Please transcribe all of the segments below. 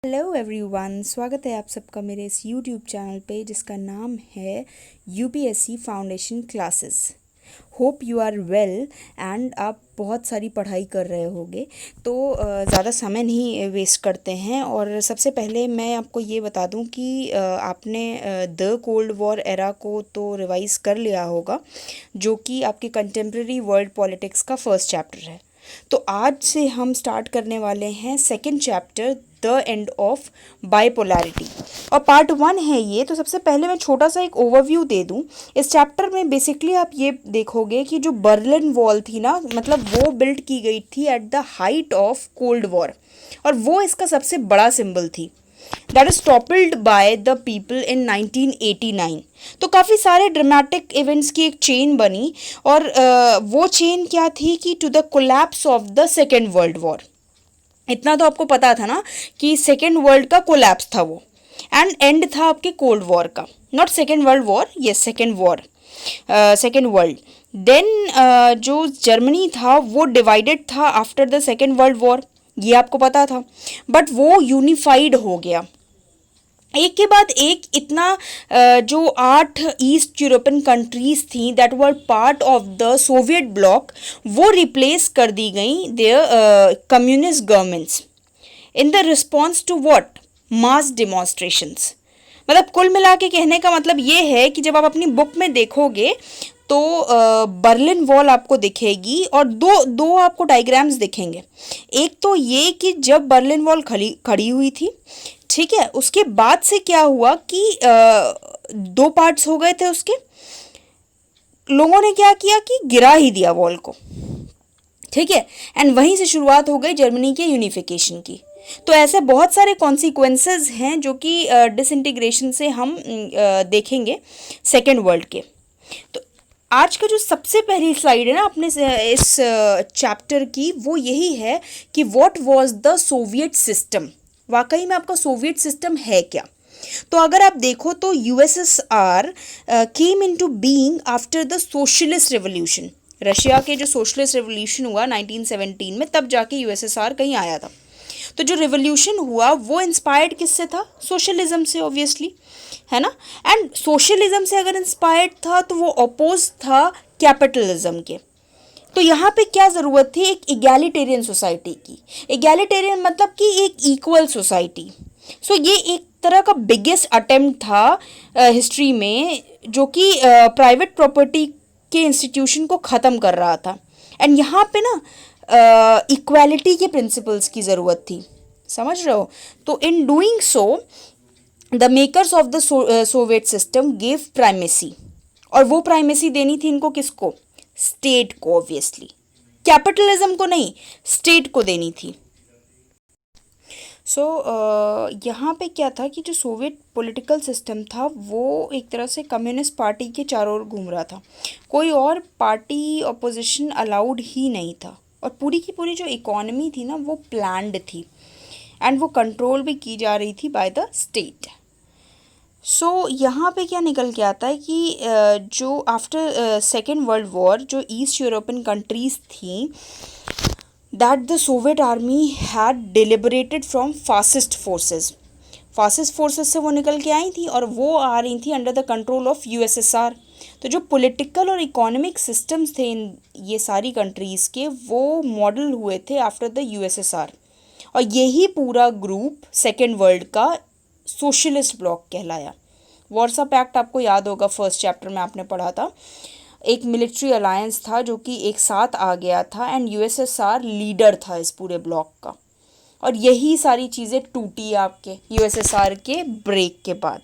Hello everyone, स्वागत है आप सबका मेरे इस यूट्यूब चैनल पे जिसका नाम है UPSC foundation classes. Hope you are well and आप बहुत सारी पढ़ाई कर रहे होगे। तो ज़्यादा समय नहीं वेस्ट करते हैं और सबसे पहले मैं आपको ये बता दूं कि आपने द कोल्ड वॉर एरा को तो रिवाइज़ कर लिया होगा, जो कि आपके कंटेम्प्रेरी वर्ल्ड पॉलिटिक्स का फर्स्ट चैप्टर है। तो आज से हम स्टार्ट करने वाले हैं second chapter, the end of bipolarity, और पार्ट 1 है ये। तो सबसे पहले मैं छोटा सा एक ओवरव्यू दे दूं। इस चैप्टर में बेसिकली आप ये देखोगे कि जो बर्लिन वॉल थी ना, मतलब वो बिल्ड की गई थी at the height of cold war, और वो इसका सबसे बड़ा सिंबल थी। That is toppled by the people in 1989। तो काफ़ी सारे ड्रामेटिक इवेंट्स की एक चेन बनी, और वो चेन क्या थी कि to the collapse of the second world war. इतना तो आपको पता था ना कि सेकेंड वर्ल्ड का कोलैप्स था वो, एंड एंड था आपके कोल्ड वॉर का। Not second world war, yes second war, second world. Then जो जर्मनी था वो डिवाइडेड था after the second world war, ये आपको पता था, बट वो यूनिफाइड हो गया एक के बाद एक। इतना जो 8 ईस्ट यूरोपियन कंट्रीज थी that were part of the Soviet bloc, वो रिप्लेस कर दी गई their communist governments in the response to what, mass demonstrations. मतलब कुल मिला के कहने का मतलब ये है कि जब आप अपनी बुक में देखोगे तो बर्लिन वॉल आपको दिखेगी, और दो दो आपको डायग्राम्स दिखेंगे। एक तो ये कि जब बर्लिन वॉल खड़ी हुई थी, ठीक है, उसके बाद से क्या हुआ कि दो पार्ट्स हो गए थे उसके। लोगों ने क्या किया कि गिरा ही दिया वॉल को, ठीक है, एंड वहीं से शुरुआत हो गई जर्मनी के यूनिफिकेशन की। तो ऐसे बहुत सारे कॉन्सिक्वेंसेस हैं जो कि डिसइंटीग्रेशन से हम देखेंगे सेकेंड वर्ल्ड के। तो आज का जो सबसे पहली स्लाइड है ना अपने इस चैप्टर की, वो यही है कि what was the Soviet system. वाकई में आपका सोवियत सिस्टम है क्या? तो अगर आप देखो तो USSR came into being after the socialist revolution. Russia के जो सोशलिस्ट रेवोल्यूशन हुआ 1917 में, तब जाके यूएसएसआर कहीं आया था। तो जो रेवोल्यूशन हुआ वो इंस्पायर्ड किससे था? सोशलिज्म से, ऑब्वियसली, है ना। एंड सोशलिज्म से अगर इंस्पायर्ड था तो वो अपोज था कैपिटलिज्म के। तो यहाँ पे क्या ज़रूरत थी? एक इगैलिटेरियन सोसाइटी की। इगैलिटेरियन मतलब कि एक इक्वल सोसाइटी। सो ये एक तरह का बिगेस्ट अटेम्प्ट था हिस्ट्री में, जो कि प्राइवेट प्रॉपर्टी के इंस्टीट्यूशन को ख़त्म कर रहा था। एंड यहाँ पे ना इक्वालिटी के प्रिंसिपल्स की ज़रूरत थी, समझ रहे हो? तो in doing so the makers of the Soviet system gave primacy, और वो प्राइमेसी देनी थी इनको किसको? स्टेट को, ऑब्वियसली, कैपिटलिज्म को नहीं, स्टेट को देनी थी। सो यहाँ पे क्या था कि जो सोवियत पॉलिटिकल सिस्टम था वो एक तरह से कम्युनिस्ट पार्टी के चारों ओर घूम रहा था। कोई और पार्टी अपोजिशन अलाउड ही नहीं था, और पूरी की पूरी जो इकोनॉमी थी ना वो प्लान्ड थी, एंड वो कंट्रोल भी की जा रही थी बाय द स्टेट। सो यहाँ पे क्या निकल के आता है कि जो आफ्टर सेकेंड वर्ल्ड वॉर जो ईस्ट यूरोपियन कंट्रीज़ थी, that the Soviet army had deliberated from fascist forces. Fascist forces से वो निकल के आई थी, और वो आ रही थी under the control of USSR. तो जो पॉलिटिकल और इकोनॉमिक सिस्टम्स थे इन ये सारी कंट्रीज़ के, वो मॉडल हुए थे आफ्टर द यूएसएसआर, और यही पूरा ग्रुप सेकेंड वर्ल्ड का सोशलिस्ट ब्लॉक कहलाया। वार्सा पैक्ट आपको याद होगा, फर्स्ट चैप्टर में आपने पढ़ा था। एक मिलिट्री अलायंस था जो कि एक साथ आ गया था, एंड यूएसएसआर लीडर था इस पूरे ब्लॉक का। और यही सारी चीज़ें टूटी आपके यूएसएसआर के ब्रेक के बाद,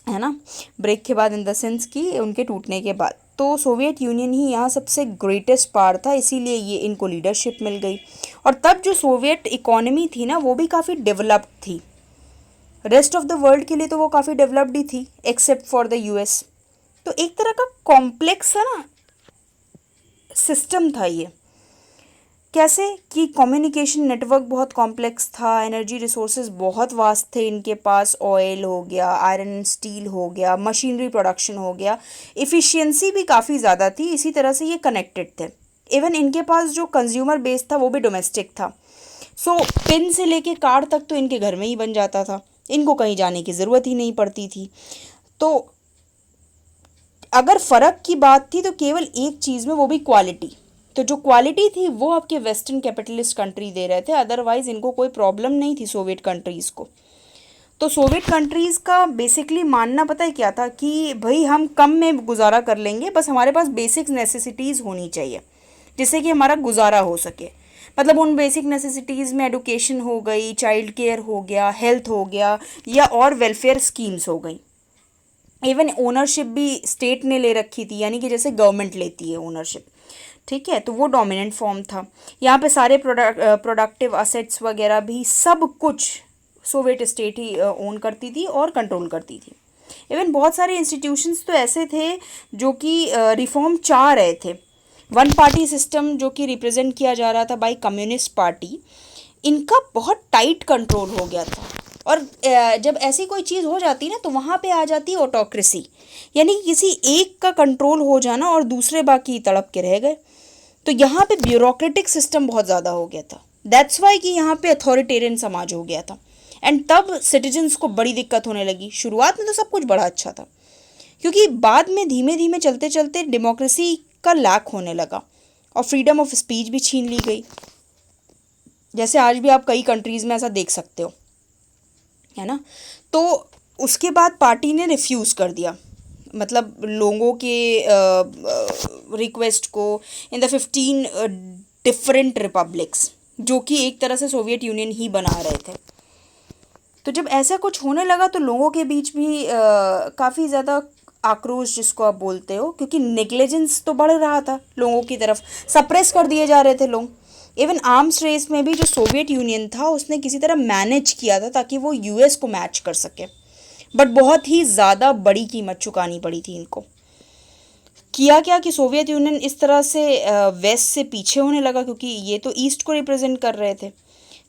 है ना। ब्रेक के बाद इन द सेंस कि उनके टूटने के बाद। तो सोवियत यूनियन ही यहाँ सबसे ग्रेटेस्ट पावर था, इसीलिए ये इनको लीडरशिप मिल गई। और तब जो सोवियत इकोनॉमी थी ना वो भी काफ़ी डेवलप्ड थी। रेस्ट ऑफ द वर्ल्ड के लिए तो वो काफ़ी डेवलप्ड ही थी, एक्सेप्ट फॉर द यूएस। तो एक तरह का कॉम्प्लेक्स है ना सिस्टम था ये। कैसे कि कम्युनिकेशन नेटवर्क बहुत कॉम्प्लेक्स था, एनर्जी रिसोर्सेज बहुत वास्ट थे इनके पास, ऑयल हो गया, आयरन एंड स्टील हो गया, मशीनरी प्रोडक्शन हो गया, इफ़िशियंसी भी काफ़ी ज़्यादा थी। इसी तरह से ये कनेक्टेड थे। इवन इनके पास जो कंज्यूमर बेस था वो भी डोमेस्टिक था। सो पिन से लेके कार्ड तक तो इनके घर में ही बन जाता था, इनको कहीं जाने की ज़रूरत ही नहीं पड़ती थी। तो अगर फ़र्क की बात थी तो केवल एक चीज़ में, वो भी क्वालिटी। तो जो क्वालिटी थी वो आपके वेस्टर्न कैपिटलिस्ट कंट्री दे रहे थे, अदरवाइज़ इनको कोई प्रॉब्लम नहीं थी सोवियत कंट्रीज़ को। तो सोवियत कंट्रीज़ का बेसिकली मानना पता है क्या था कि भाई हम कम में गुजारा कर लेंगे, बस हमारे पास बेसिक नेसेसिटीज़ होनी चाहिए जिससे कि हमारा गुजारा हो सके। मतलब उन बेसिक नेसेसिटीज़ में एडुकेशन हो गई, चाइल्ड केयर हो गया, हेल्थ हो गया, या और वेलफेयर स्कीम्स हो गई। इवन ओनरशिप भी स्टेट ने ले रखी थी, यानी कि जैसे गवर्नमेंट लेती है ओनरशिप, ठीक है, तो वो डोमिनेंट फॉर्म था। यहाँ पे सारे प्रोडक्टिव असेट्स वगैरह भी सब कुछ सोवियत स्टेट ही ओन करती थी और कंट्रोल करती थी। इवन बहुत सारे इंस्टीट्यूशंस तो ऐसे थे जो कि रिफॉर्म चाह रहे थे। वन पार्टी सिस्टम जो कि रिप्रेजेंट किया जा रहा था बाय कम्युनिस्ट पार्टी, इनका बहुत टाइट कंट्रोल हो गया था। और जब ऐसी कोई चीज़ हो जाती ना तो वहाँ पे आ जाती है ऑटोक्रेसी, यानी कि किसी एक का कंट्रोल हो जाना और दूसरे बाकी तड़प के रह गए। तो यहाँ पे ब्यूरोक्रेटिक सिस्टम बहुत ज़्यादा हो गया था, दैट्स वाई कि यहाँ पे अथॉरिटेरियन समाज हो गया था। एंड तब सिटीजन्स को बड़ी दिक्कत होने लगी। शुरुआत में तो सब कुछ बड़ा अच्छा था, क्योंकि बाद में धीमे धीमे चलते चलते डेमोक्रेसी का लैक होने लगा और फ्रीडम ऑफ स्पीच भी छीन ली गई। जैसे आज भी आप कई कंट्रीज़ में ऐसा देख सकते हो, है ना। तो उसके बाद पार्टी ने रिफ्यूज़ कर दिया, मतलब लोगों के रिक्वेस्ट को, इन द 15 डिफरेंट रिपब्लिक्स जो कि एक तरह से सोवियत यूनियन ही बना रहे थे। तो जब ऐसा कुछ होने लगा तो लोगों के बीच भी काफ़ी ज़्यादा आक्रोश जिसको आप बोलते हो, क्योंकि नेग्लिजेंस तो बढ़ रहा था लोगों की तरफ, सप्रेस कर दिए जा रहे थे लोग। इवन आर्म्स रेस में भी जो सोवियत यूनियन था उसने किसी तरह मैनेज किया था ताकि वो यूएस को मैच कर सके, बट बहुत ही ज़्यादा बड़ी कीमत चुकानी पड़ी थी इनको। किया क्या कि सोवियत यूनियन इस तरह से वेस्ट से पीछे होने लगा, क्योंकि ये तो ईस्ट को रिप्रेजेंट कर रहे थे।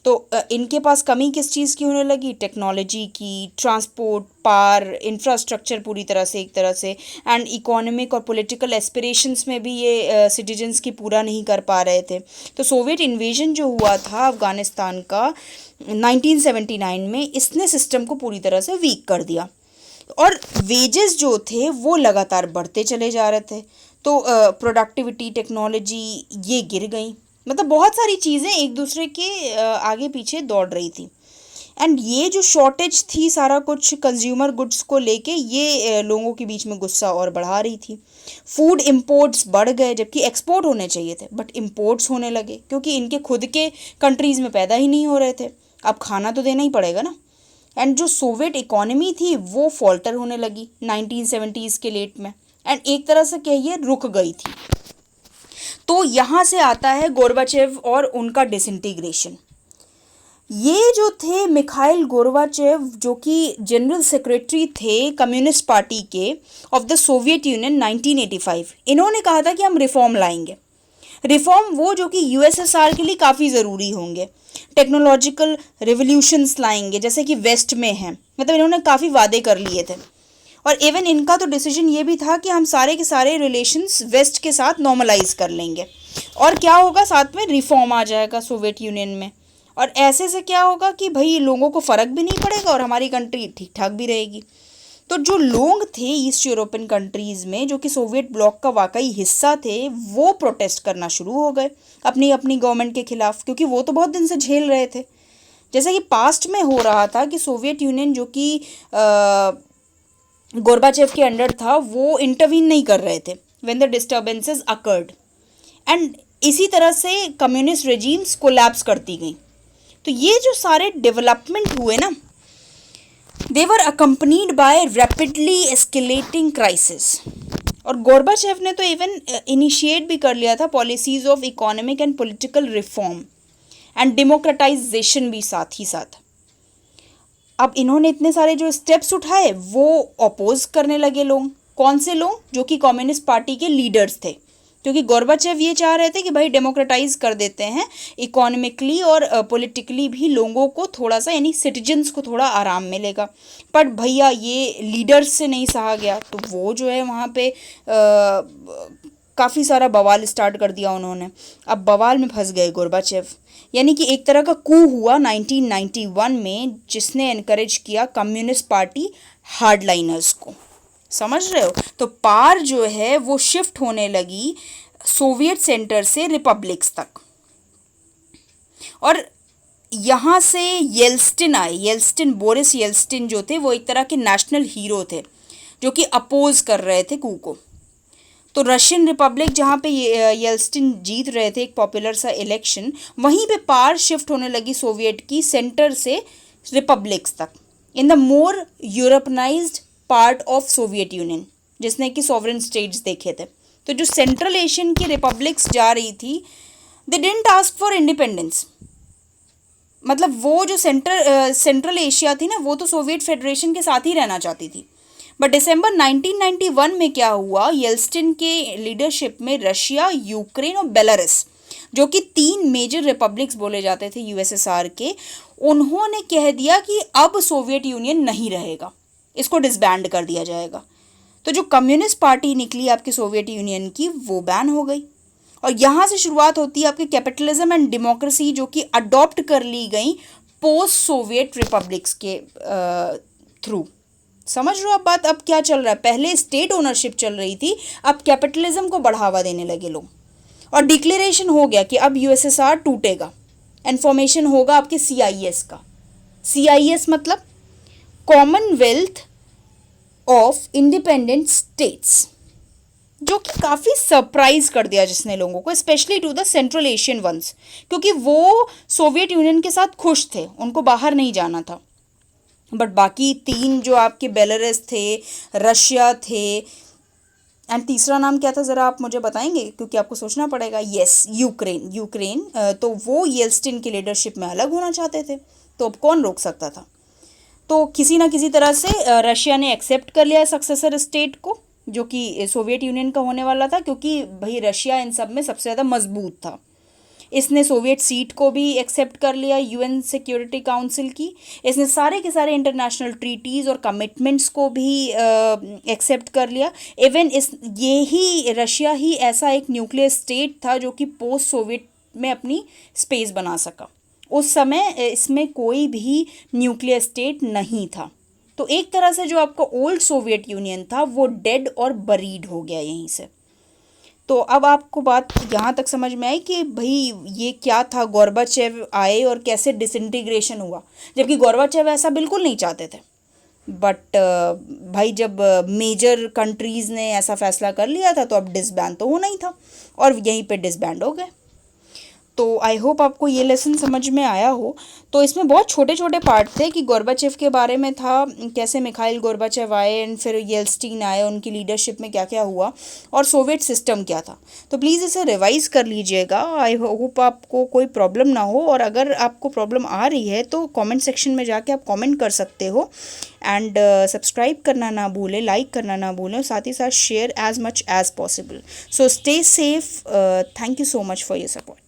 तो इनके पास कमी किस चीज़ की होने लगी? टेक्नोलॉजी की, ट्रांसपोर्ट, पावर, इंफ्रास्ट्रक्चर पूरी तरह से, एक तरह से, एंड इकोनॉमिक और पॉलिटिकल एस्पिरेशंस में भी ये सिटीजन्स की पूरा नहीं कर पा रहे थे। तो सोवियत इन्वेजन जो हुआ था अफ़गानिस्तान का 1979 में, इसने सिस्टम को पूरी तरह से वीक कर दिया और वेजेस जो थे वो लगातार बढ़ते चले जा रहे थे। तो प्रोडक्टिविटी, टेक्नोलॉजी ये गिर गई, मतलब बहुत सारी चीज़ें एक दूसरे के आगे पीछे दौड़ रही थी। एंड ये जो शॉर्टेज थी सारा कुछ कंज्यूमर गुड्स को लेके, ये लोगों के बीच में गुस्सा और बढ़ा रही थी। फूड इंपोर्ट्स बढ़ गए, जबकि एक्सपोर्ट होने चाहिए थे बट इंपोर्ट्स होने लगे, क्योंकि इनके खुद के कंट्रीज़ में पैदा ही नहीं हो रहे थे। अब खाना तो देना ही पड़ेगा ना। एंड जो सोवियत इकोनॉमी थी वो फॉल्टर होने लगी 1970s के लेट में, एंड एक तरह से कहिए रुक गई थी। तो यहाँ से आता है गोर्बाचेव और उनका डिसइंटीग्रेशन। ये जो थे मिखाइल गोर्बाचेव, जो कि जनरल सेक्रेटरी थे कम्युनिस्ट पार्टी के ऑफ द सोवियत यूनियन 1985, इन्होंने कहा था कि हम रिफॉर्म लाएंगे। रिफॉर्म वो जो कि यूएसएसआर के लिए काफ़ी ज़रूरी होंगे। टेक्नोलॉजिकल रिवोल्यूशंस लाएंगे जैसे कि वेस्ट में हैं, मतलब इन्होंने काफ़ी वादे कर लिए थे। और इवन इनका तो डिसीजन ये भी था कि हम सारे के सारे रिलेशंस वेस्ट के साथ नॉर्मलाइज कर लेंगे, और क्या होगा, साथ में रिफॉर्म आ जाएगा सोवियत यूनियन में। और ऐसे से क्या होगा कि भाई लोगों को फ़र्क भी नहीं पड़ेगा और हमारी कंट्री ठीक ठाक भी रहेगी। तो जो लोग थे ईस्ट यूरोपियन कंट्रीज़ में जो कि सोवियत ब्लॉक का वाकई हिस्सा थे, वो प्रोटेस्ट करना शुरू हो गए अपनी अपनी गवर्नमेंट के खिलाफ, क्योंकि वो तो बहुत दिन से झेल रहे थे। जैसा कि पास्ट में हो रहा था कि सोवियत यूनियन जो कि गोर्बाचेव के अंडर था, वो इंटरवीन नहीं कर रहे थे when the disturbances occurred, and इसी तरह से कम्युनिस्ट रेजीम्स कोलैप्स करती गई। तो ये जो सारे डेवलपमेंट हुए ना, they were accompanied by rapidly escalating crisis. और गोर्बाचेव ने तो इवन इनिशिएट भी कर लिया था policies of economic and political reform and democratisation भी साथ ही साथ। अब इन्होंने इतने सारे जो स्टेप्स उठाए वो अपोज करने लगे लोग। कौन से लोग? जो कि कम्युनिस्ट पार्टी के लीडर्स थे, क्योंकि गोर्बाचेव ये चाह रहे थे कि भाई डेमोक्रेटाइज कर देते हैं इकोनॉमिकली और पॉलिटिकली भी लोगों को थोड़ा सा, यानी सिटीजन्स को थोड़ा आराम मिलेगा। पर भैया ये लीडर्स से नहीं सहा गया, तो वो जो है वहाँ पे काफ़ी सारा बवाल स्टार्ट कर दिया उन्होंने। अब बवाल में फंस गए गोर्बाचेव, यानी कि एक तरह का कू हुआ 1991 में, जिसने एनकरेज किया कम्युनिस्ट पार्टी हार्डलाइनर्स को। समझ रहे हो? तो पार जो है वो शिफ्ट होने लगी सोवियत सेंटर से रिपब्लिक्स तक। और यहाँ से येल्स्टिन आए। येल्स्टिन, बोरिस येल्स्टिन जो थे वो एक तरह के नेशनल हीरो थे जो कि अपोज कर रहे थे कू को। तो रशियन रिपब्लिक जहाँ पे येल्स्टिन जीत रहे थे एक पॉपुलर सा इलेक्शन, वहीं पे पार शिफ्ट होने लगी सोवियत की सेंटर से रिपब्लिक्स तक, in the more Europeanised part of Soviet Union, जिसने कि सॉवरेन स्टेट्स देखे थे। तो जो सेंट्रल एशियन की रिपब्लिक्स जा रही थी, they didn't ask for independence. मतलब वो जो सेंट्रल एशिया थी ना, वो तो सोवियत फेडरेशन के साथ ही रहना चाहती थी। बट दिसंबर 1991 में क्या हुआ, येल्स्टिन के लीडरशिप में रशिया, यूक्रेन और बेलारूस, जो कि 3 मेजर रिपब्लिक्स बोले जाते थे यूएसएसआर के, उन्होंने कह दिया कि अब सोवियत यूनियन नहीं रहेगा, इसको डिसबैंड कर दिया जाएगा। तो जो कम्युनिस्ट पार्टी निकली आपकी सोवियत यूनियन की, वो बैन हो गई। और यहाँ से शुरुआत होती है आपकी कैपिटलिज्म एंड डेमोक्रेसी, जो कि अडॉप्ट कर ली गई पोस्ट सोवियत रिपब्लिक्स के थ्रू। समझ रहे हो अब बात? अब क्या चल रहा है? पहले स्टेट ओनरशिप चल रही थी, अब कैपिटलिज्म को बढ़ावा देने लगे लोग। और डिक्लेरेशन हो गया कि अब यूएसएसआर टूटेगा, एंड फॉर्मेशन होगा आपके सीआईएस का। सीआईएस मतलब कॉमनवेल्थ ऑफ इंडिपेंडेंट स्टेट्स, जो कि काफ़ी सरप्राइज कर दिया जिसने लोगों को, specially to the central Asian ones, क्योंकि वो सोवियत यूनियन के साथ खुश थे, उनको बाहर नहीं जाना था। बट बाकी 3 जो आपके बेलारूस थे, रशिया थे, एंड तीसरा नाम क्या था ज़रा आप मुझे बताएंगे, क्योंकि आपको सोचना पड़ेगा। Yes, Ukraine. तो वो येल्स्टिन की लीडरशिप में अलग होना चाहते थे, तो अब कौन रोक सकता था? तो किसी ना किसी तरह से रशिया ने एक्सेप्ट कर लिया सक्सेसर स्टेट को, जो कि सोवियत यूनियन का होने वाला था, क्योंकि भाई रशिया इन सब में सबसे ज़्यादा मजबूत था। इसने सोवियत सीट को भी एक्सेप्ट कर लिया यूएन सिक्योरिटी काउंसिल की। इसने सारे के सारे इंटरनेशनल ट्रीटीज़ और कमिटमेंट्स को भी एक्सेप्ट कर लिया। इवन यही रशिया ही ऐसा एक न्यूक्लियर स्टेट था जो कि पोस्ट सोवियत में अपनी स्पेस बना सका। उस समय इसमें कोई भी न्यूक्लियर स्टेट नहीं था। तो एक तरह से जो आपका ओल्ड सोवियत यूनियन था वो डेड और बरीड हो गया यहीं से। तो अब आपको बात यहाँ तक समझ में आई कि भाई ये क्या था, गोर्बाचेव आए और कैसे डिसइंटीग्रेशन हुआ, जबकि गोर्बाचेव ऐसा बिल्कुल नहीं चाहते थे। बट भाई जब मेजर कंट्रीज़ ने ऐसा फैसला कर लिया था तो अब डिसबैंड तो होना ही था, और यहीं पे डिसबैंड हो गए। तो आई होप आपको ये लेसन समझ में आया हो। तो इसमें बहुत छोटे छोटे पार्ट थे कि गोर्बाचेव के बारे में था, कैसे मिखाइल गोर्बाचेव आए एंड फिर येल्स्टीन आए, उनकी लीडरशिप में क्या क्या हुआ, और सोवियत सिस्टम क्या था। तो प्लीज़ इसे रिवाइज़ कर लीजिएगा। आई होप आपको कोई प्रॉब्लम ना हो, और अगर आपको प्रॉब्लम आ रही है तो कमेंट सेक्शन में जाके आप कमेंट कर सकते हो। एंड सब्सक्राइब करना ना भूलें, लाइक करना ना भूलें, और साथ ही साथ share as much as possible. So stay safe. Thank you so much for your support.